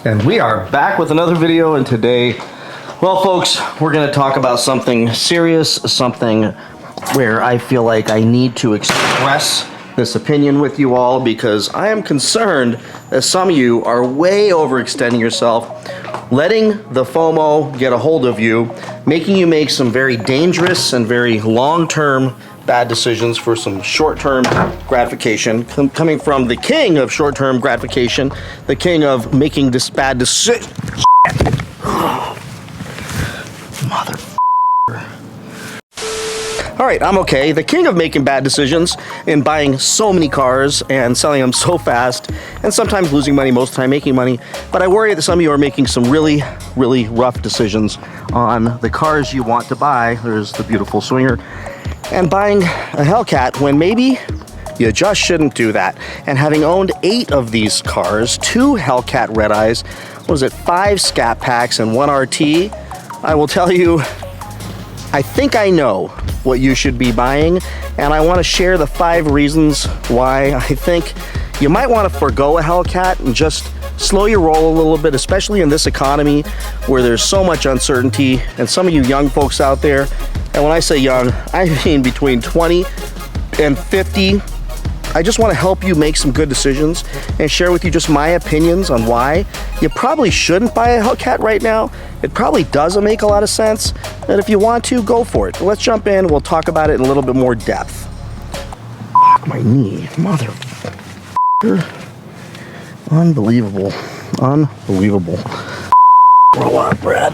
And we are back with another video, and today, well folks, we're going to talk about something serious, something where I feel like I need to express this opinion with you all because I am concerned that some of you are way overextending yourself, letting the FOMO get a hold of you, making you make some very dangerous and very long-term bad decisions for some short-term gratification, coming from the king of short-term gratification, the king of making this bad decision. Motherfucker. All right, I'm okay. The king of making bad decisions in buying so many cars and selling them so fast, and sometimes losing money, most of the time making money. But I worry that some of you are making some really, really rough decisions on the cars you want to buy. There's the beautiful Swinger. And buying a Hellcat when maybe you just shouldn't do that. And having owned 8 of these cars, 2 Hellcat Red Eyes, what was it, 5 Scat Packs and 1 RT, I will tell you, I think I know what you should be buying, and I want to share the 5 reasons why I think you might want to forgo a Hellcat and just slow your roll a little bit, especially in this economy where there's so much uncertainty. And some of you young folks out there, and when I say young, I mean between 20 and 50, I just want to help you make some good decisions and share with you just my opinions on why you probably shouldn't buy a Hellcat right now. It probably doesn't make a lot of sense, but if you want to, go for it. Let's jump in, we'll talk about it in a little bit more depth. Fuck my knee, motherfucker. Unbelievable. Unbelievable. Roll on, Brad.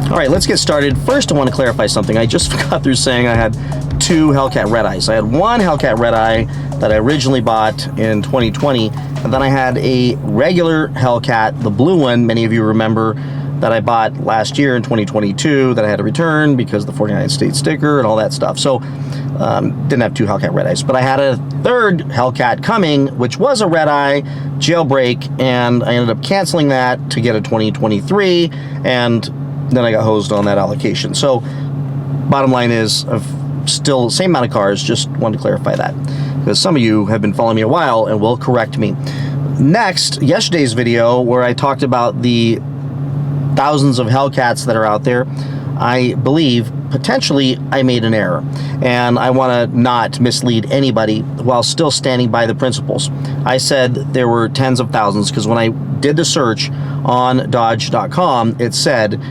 All right, let's get started. First, I want to clarify something. I just got through saying I had 2 Hellcat Red Eyes. I had 1 Hellcat Red Eye that I originally bought in 2020, and then I had a regular Hellcat, the blue one, many of you remember, that I bought last year in 2022 that I had to return because the 49 state sticker and all that stuff. So didn't have 2 Hellcat Red Eyes, but I had a 3rd Hellcat coming, which was a Red Eye jailbreak, and I ended up canceling that to get a 2023, and then I got hosed on that allocation. So bottom line is, I've still same amount of cars, just wanted to clarify that because some of you have been following me a while and will correct me. Next, yesterday's video where I talked about the thousands of Hellcats that are out there, I believe potentially I made an error, and I want to not mislead anybody while still standing by the principles. I said there were tens of thousands because when I did the search on Dodge.com, it said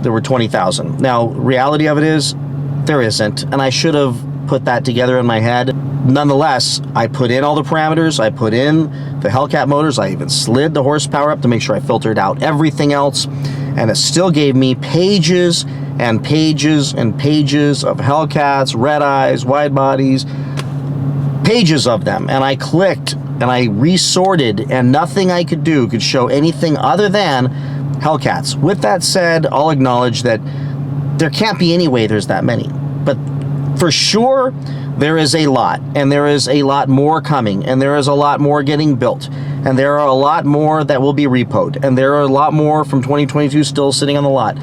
there were 20,000. Now, reality of it is there isn't, and I should have put that together in my head. Nonetheless, I put in all the parameters, I put in the Hellcat motors, I even slid the horsepower up to make sure I filtered out everything else, and it still gave me pages and pages and pages of Hellcats, Red Eyes, wide bodies, pages of them. And I clicked and I resorted, and nothing I could do could show anything other than Hellcats. With that said, I'll acknowledge that there can't be any way there's that many, but for sure there is a lot, and there is a lot more coming, and there is a lot more getting built, and there are a lot more that will be repoed, and there are a lot more from 2022 still sitting on the lot,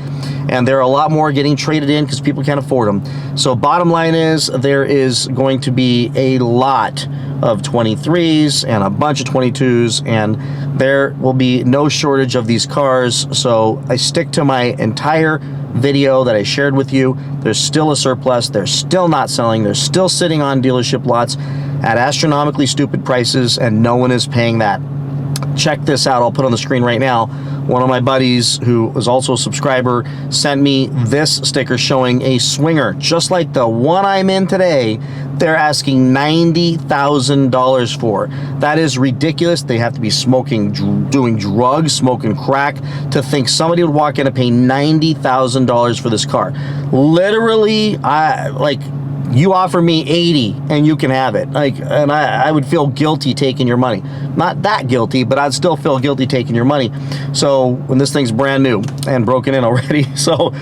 and there are a lot more getting traded in because people can't afford them. So bottom line is, there is going to be a lot of 23s and a bunch of 22s, and there will be no shortage of these cars. So I stick to my entire video that I shared with you. There's still a surplus, they're still not selling, they're still sitting on dealership lots at astronomically stupid prices, and no one is paying that. Check this out, I'll put on the screen right now. One of my buddies who was also a subscriber sent me this sticker showing a Swinger just like the one I'm in today. They're asking $90,000 for. That is ridiculous. They have to be smoking, doing drugs, smoking crack to think somebody would walk in and pay $90,000 for this car. Literally, you offer me 80 and you can have it. And I would feel guilty taking your money. Not that guilty, but I'd still feel guilty taking your money. So when this thing's brand new and broken in already, so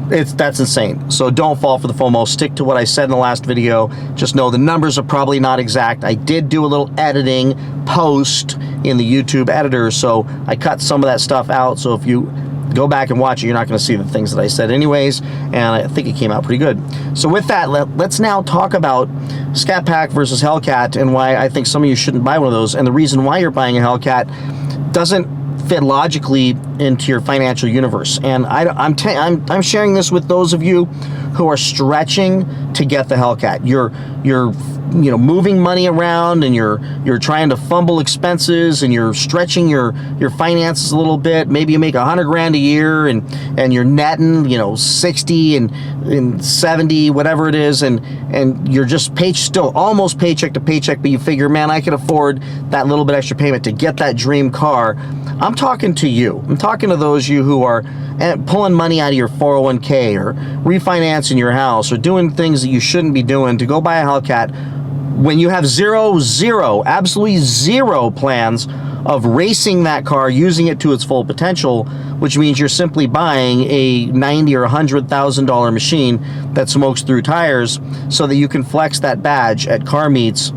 that's insane. So don't fall for the FOMO. Stick to what I said in the last video. Just know the numbers are probably not exact. I did do a little editing post in the YouTube editor, so I cut some of that stuff out. So if you Go back and watch it. You're not going to see the things that I said anyways, and I think it came out pretty good. So with that, let's now talk about Scat Pack versus Hellcat and why I think some of you shouldn't buy one of those, and the reason why you're buying a Hellcat doesn't fit logically into your financial universe. And I'm sharing this with those of you who are stretching to get the Hellcat. You're moving money around, and you're trying to fumble expenses, and you're stretching your finances a little bit. Maybe you make $100,000 a year, and you're netting 60 and 70, whatever it is, and you're just still almost paycheck to paycheck, but you figure, man, I can afford that little bit extra payment to get that dream car. I'm talking to you. I'm talking to those of you who are pulling money out of your 401k or refinancing your house or doing things that you shouldn't be doing to go buy a Hellcat when you have absolutely zero plans of racing that car, using it to its full potential, which means you're simply buying a $90,000 or $100,000 machine that smokes through tires so that you can flex that badge at car meets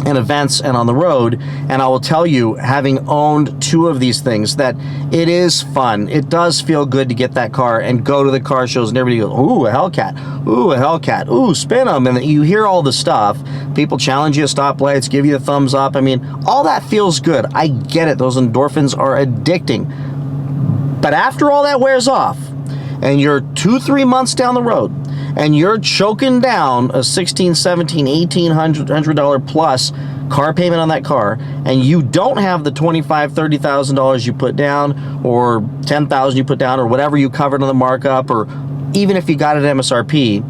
and events and on the road. And I will tell you, having owned two of these things, that it is fun. It does feel good to get that car and go to the car shows and everybody goes, ooh, a Hellcat, ooh, a Hellcat, ooh, spin them. And you hear all the stuff. People challenge you at stoplights, give you the thumbs up. I mean, all that feels good. I get it. Those endorphins are addicting. But after all that wears off, and you're 2-3 months down the road, and you're choking down a $1,600, $1,700, $1,800 plus car payment on that car, and you don't have the $25,000, $30,000 you put down, or $10,000 you put down, or whatever you covered on the markup, or even if you got it at MSRP,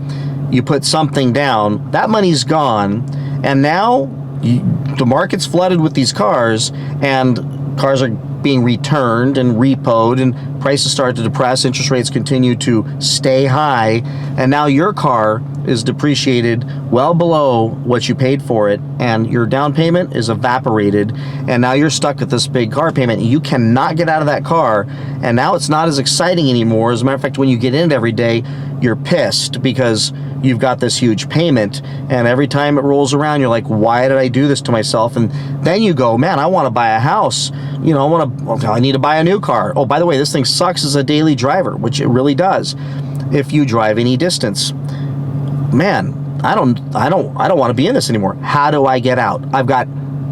you put something down, that money's gone, and now the market's flooded with these cars, and cars are being returned and repoed, and prices start to depress, interest rates continue to stay high, and now your car is depreciated well below what you paid for it, and your down payment is evaporated, and now you're stuck with this big car payment. You cannot get out of that car, and now it's not as exciting anymore. As a matter of fact, when you get in it every day, you're pissed because you've got this huge payment, and every time it rolls around, you're like, why did I do this to myself? And then you go, man, I want to buy a house. I need to buy a new car. Oh, by the way, this thing sucks as a daily driver, which it really does. If you drive any distance, man, I don't want to be in this anymore. How do I get out? I've got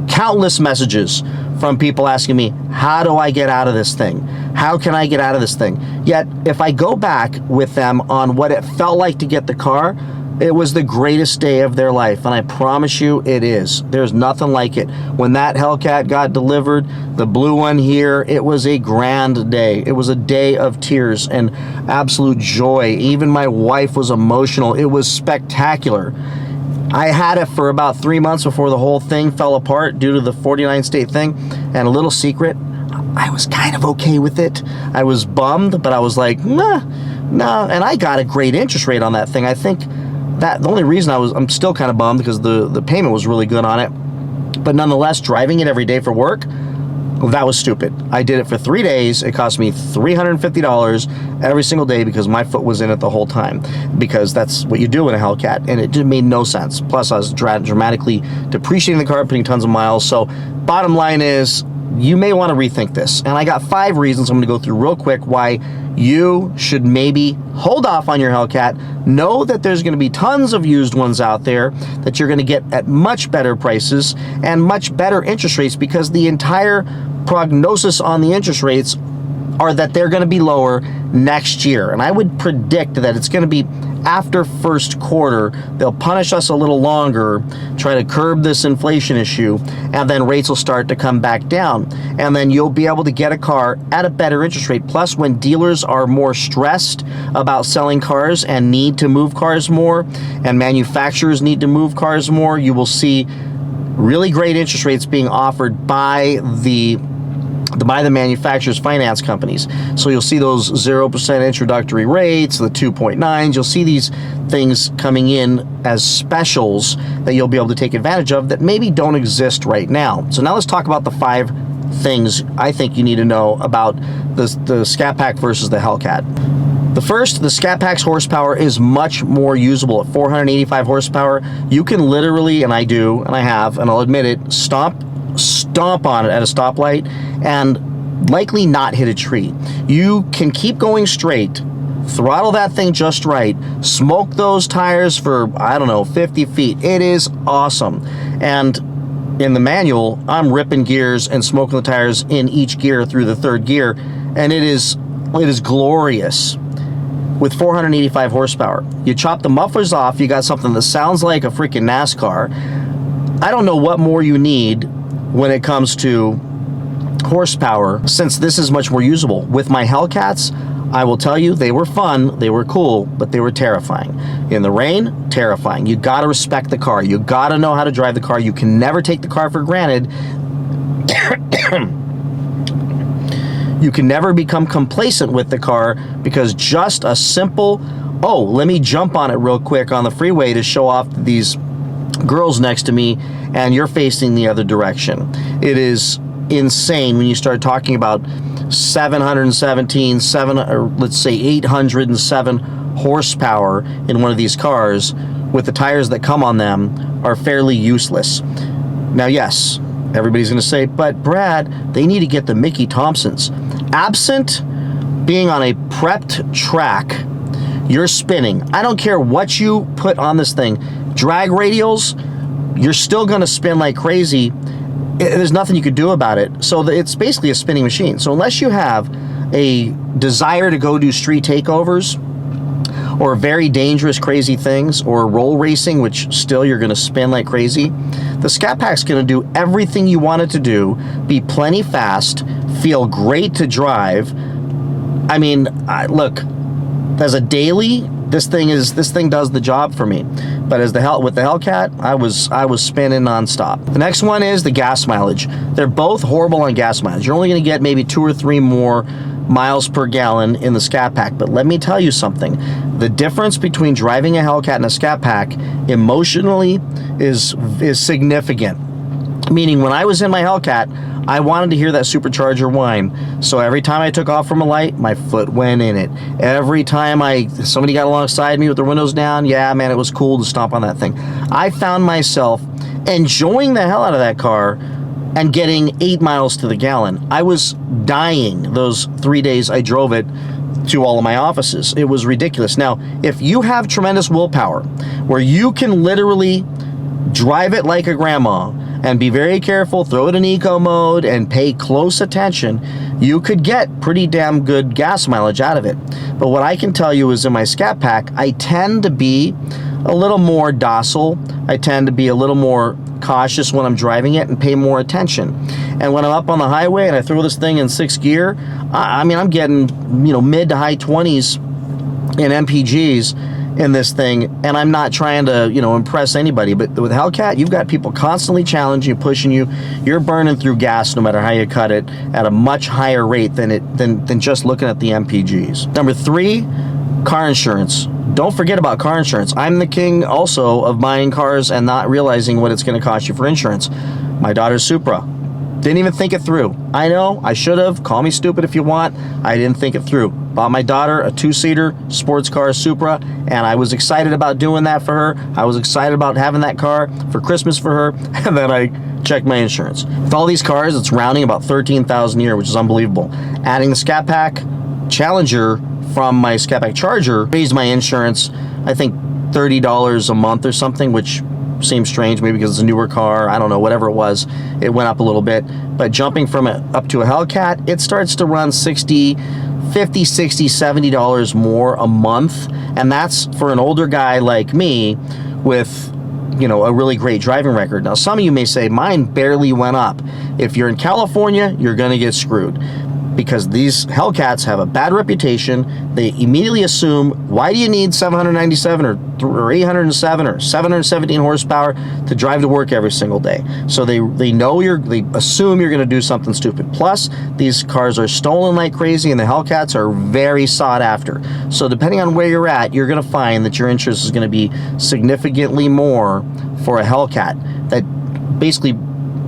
countless messages from people asking me, how do I get out of this thing? How can I get out of this thing? Yet, if I go back with them on what it felt like to get the car, it was the greatest day of their life, and I promise you it is. There's nothing like it. When that Hellcat got delivered, the blue one here, it was a grand day. It was a day of tears and absolute joy. Even my wife was emotional. It was spectacular. I had it for about 3 months before the whole thing fell apart due to the 49 state thing. And a little secret, I was kind of okay with it. I was bummed, but I was like, nah. And I got a great interest rate on that thing. I think that the only reason I'm still kind of bummed because the payment was really good on it. But nonetheless, driving it every day for work, that was stupid. I did it for 3 days. It cost me $350 every single day because my foot was in it the whole time, because that's what you do in a Hellcat, and it just made no sense. Plus, I was dramatically depreciating the car, putting tons of miles. So bottom line is, you may want to rethink this. And I got 5 reasons I'm going to go through real quick why you should maybe hold off on your Hellcat. Know that there's going to be tons of used ones out there that you're going to get at much better prices and much better interest rates, because the entire prognosis on the interest rates are that they're going to be lower next year. And I would predict that it's going to be after first quarter. They'll punish us a little longer, try to curb this inflation issue, and then rates will start to come back down. And then you'll be able to get a car at a better interest rate. Plus, when dealers are more stressed about selling cars and need to move cars more, and manufacturers need to move cars more, you will see really great interest rates being offered by the manufacturer's finance companies. So you'll see those 0% introductory rates, the 2.9s. You'll see these things coming in as specials that you'll be able to take advantage of that maybe don't exist right now. So now let's talk about the 5 things I think you need to know about the Scat Pack versus the Hellcat. The first, the Scat Pack's horsepower is much more usable. At 485 horsepower, you can literally, and I do, and I have, and I'll admit it, stomp on it at a stoplight, and likely not hit a tree. You can keep going straight, throttle that thing just right, smoke those tires for, I don't know, 50 feet. It is awesome. And in the manual, I'm ripping gears and smoking the tires in each gear through the third gear, and it is glorious with 485 horsepower. You chop the mufflers off, you got something that sounds like a freaking NASCAR. I don't know what more you need when it comes to horsepower, since this is much more usable. With my Hellcats, I will tell you, they were fun, they were cool, but they were terrifying. In the rain, terrifying. You gotta respect the car. You gotta know how to drive the car. You can never take the car for granted. You can never become complacent with the car, because just a simple, oh, let me jump on it real quick on the freeway to show off these girls next to me, and you're facing the other direction. It is insane when you start talking about 807 horsepower in one of these cars, with the tires that come on them are fairly useless. Now, yes, everybody's going to say, but Brad, they need to get the Mickey Thompsons. Absent being on a prepped track, you're spinning. I don't care what you put on this thing. Drag radials, you're still going to spin like crazy. There's nothing you could do about it. So it's basically a spinning machine. So unless you have a desire to go do street takeovers or very dangerous, crazy things, or roll racing, which still you're going to spin like crazy, the Scat Pack's going to do everything you want it to do, be plenty fast, feel great to drive. I mean, look, as a daily, this thing does the job for me. But with the Hellcat, I was spinning nonstop. The next one is the gas mileage. They're both horrible on gas mileage. You're only going to get maybe 2 or 3 more miles per gallon in the Scat Pack. But let me tell you something. The difference between driving a Hellcat and a Scat Pack emotionally is significant. Meaning, when I was in my Hellcat, I wanted to hear that supercharger whine. So every time I took off from a light, my foot went in it. Every time somebody got alongside me with their windows down, yeah, man, it was cool to stomp on that thing. I found myself enjoying the hell out of that car and getting 8 miles to the gallon. I was dying those 3 days I drove it to all of my offices. It was ridiculous. Now, if you have tremendous willpower, where you can literally drive it like a grandma, and be very careful, throw it in eco mode, and pay close attention, you could get pretty damn good gas mileage out of it. But what I can tell you is, in my Scat Pack, I tend to be a little more docile. I tend to be a little more cautious when I'm driving it and pay more attention. And when I'm up on the highway and I throw this thing in 6th gear, I mean, I'm getting, mid to high 20s in MPGs in this thing, and I'm not trying to, impress anybody. But with Hellcat, you've got people constantly challenging you, pushing you. You're burning through gas no matter how you cut it at a much higher rate than just looking at the MPGs. Number 3, car insurance. Don't forget about car insurance. I'm the king also of buying cars and not realizing what it's going to cost you for insurance. My daughter's Supra. Didn't even think it through. I know, I should have. Call me stupid if you want. I didn't think it through. Bought my daughter a 2-seater sports car Supra, and I was excited about doing that for her. I was excited about having that car for Christmas for her, and then I checked my insurance. With all these cars, it's rounding about $13,000 a year, which is unbelievable. Adding the Scat Pack Challenger from my Scat Pack Charger raised my insurance, I think, $30 a month or something, which seems strange, maybe because it's a newer car, I don't know, whatever it was, it went up a little bit. But jumping from it up to a Hellcat, it starts to run $50, $60, $70 more a month, and that's for an older guy like me with a really great driving record. Now, some of you may say, mine barely went up. If you're in California, you're going to get screwed, because these Hellcats have a bad reputation. They immediately assume, why do you need 797 or 807 or 717 horsepower to drive to work every single day? So they assume you're going to do something stupid. Plus, these cars are stolen like crazy, and the Hellcats are very sought after. So depending on where you're at, you're going to find that your insurance is going to be significantly more for a Hellcat that basically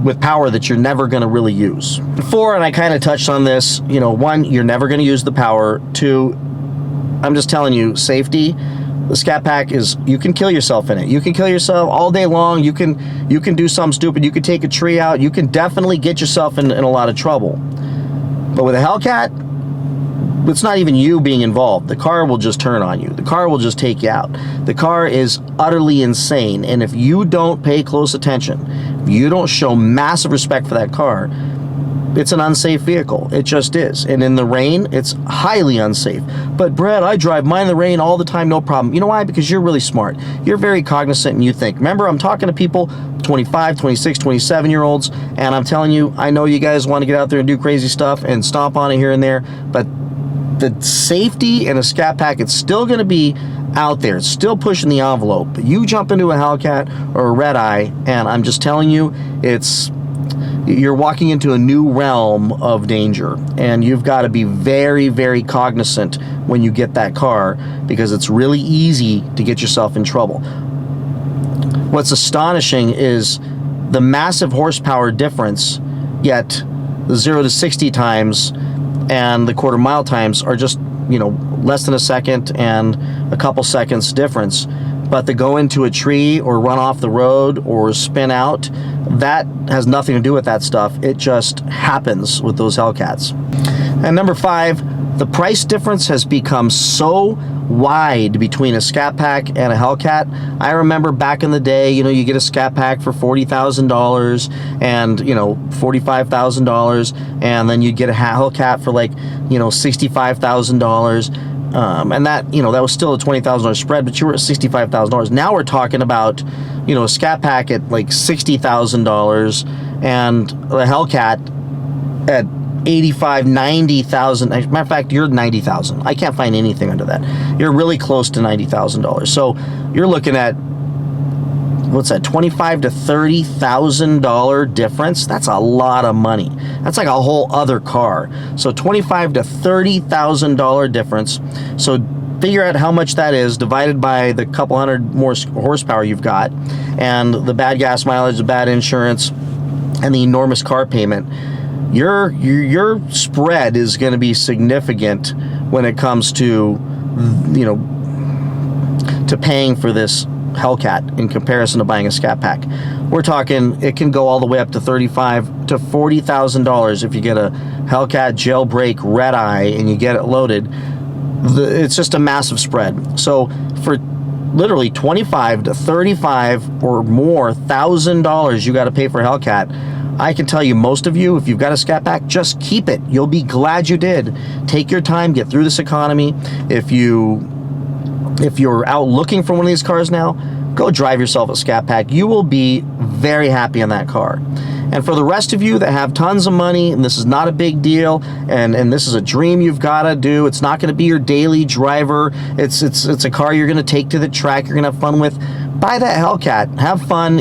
with power that you're never going to really use. 4, and I kind of touched on this, 1, you're never going to use the power. 2, I'm just telling you, safety. The Scat Pack you can kill yourself in it. You can kill yourself all day long. You can do something stupid. You can take a tree out. You can definitely get yourself in a lot of trouble. But with a Hellcat, it's not even you being involved. The car will just turn on you. The car will just take you out. The car is utterly insane. And if you don't pay close attention, if you don't show massive respect for that car, it's an unsafe vehicle. It just is. And in the rain, it's highly unsafe. But Brad, I drive mine in the rain all the time, no problem. You know why? Because you're really smart. You're very cognizant and you think. Remember, I'm talking to people, 25, 26, 27-year-olds, and I'm telling you, I know you guys want to get out there and do crazy stuff and stomp on it here and there, but the safety in a Scat Pack, it's still going to be out there. It's still pushing the envelope. But you jump into a Hellcat or a Red Eye, and I'm just telling you, you're walking into a new realm of danger, and you've got to be very, very cognizant when you get that car, because it's really easy to get yourself in trouble. What's astonishing is the massive horsepower difference, yet the 0 to 60 times and the quarter mile times are just, less than a second and a couple seconds difference. But to go into a tree or run off the road or spin out, that has nothing to do with that stuff. It just happens with those Hellcats. And number 5, the price difference has become so wide between a Scat Pack and a Hellcat. I remember back in the day, you get a Scat Pack for $40,000 and, $45,000, and then you'd get a Hellcat for like, $65,000. And that, that was still a $20,000 spread, but you were at $65,000. Now we're talking about, a Scat Pack at like $60,000 and a Hellcat at 85, 90,000. Matter of fact, you're 90,000. I can't find anything under that. You're really close to $90,000. So you're looking at, what's that, $25,000 to $30,000 difference? That's a lot of money. That's like a whole other car. So $25,000 to $30,000 difference. So figure out how much that is divided by the couple hundred more horsepower you've got, and the bad gas mileage, the bad insurance, and the enormous car payment. Your spread is going to be significant when it comes to, to paying for this Hellcat in comparison to buying a Scat Pack. We're talking, it can go all the way up to $35,000 to $40,000 if you get a Hellcat jailbreak Red Eye and you get it loaded. It's just a massive spread. So for literally $25,000 to $35,000 or more $1,000 you got to pay for a Hellcat. I can tell you, most of you, if you've got a Scat Pack, just keep it. You'll be glad you did. Take your time, get through this economy. If you're out looking for one of these cars now, go drive yourself a Scat Pack. You will be very happy in that car. And for the rest of you that have tons of money, and this is not a big deal, and this is a dream you've got to do, it's not going to be your daily driver, it's a car you're going to take to the track, you're going to have fun with, buy that Hellcat, have fun,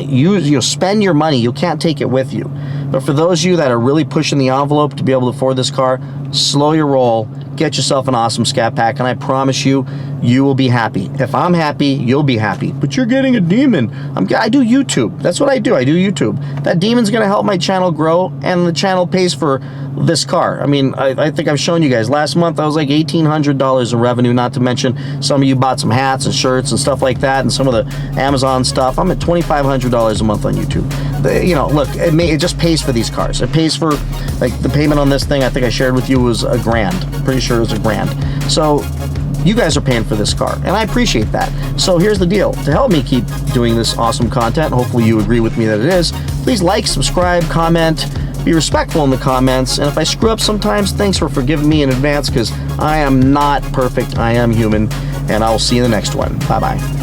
spend your money, you can't take it with you. But for those of you that are really pushing the envelope to be able to afford this car, slow your roll, get yourself an awesome Scat Pack, and I promise you, you will be happy. If I'm happy, you'll be happy. But you're getting a demon. I do YouTube. That's what I do. I do YouTube. That demon's going to help my channel grow, and the channel pays for this car. I mean, I think I've shown you guys. Last month, I was like $1,800 in revenue, not to mention some of you bought some hats and shirts and stuff like that, and some of the Amazon stuff. I'm at $2,500 a month on YouTube. Look, it just pays for these cars. It pays for, like, the payment on this thing, I think I shared with you, was $1,000. Pretty sure it was $1,000. So you guys are paying for this car, and I appreciate that. So here's the deal. To help me keep doing this awesome content, hopefully you agree with me that it is, please like, subscribe, comment, be respectful in the comments, and if I screw up sometimes, thanks for forgiving me in advance, because I am not perfect. I am human, and I will see you in the next one. Bye-bye.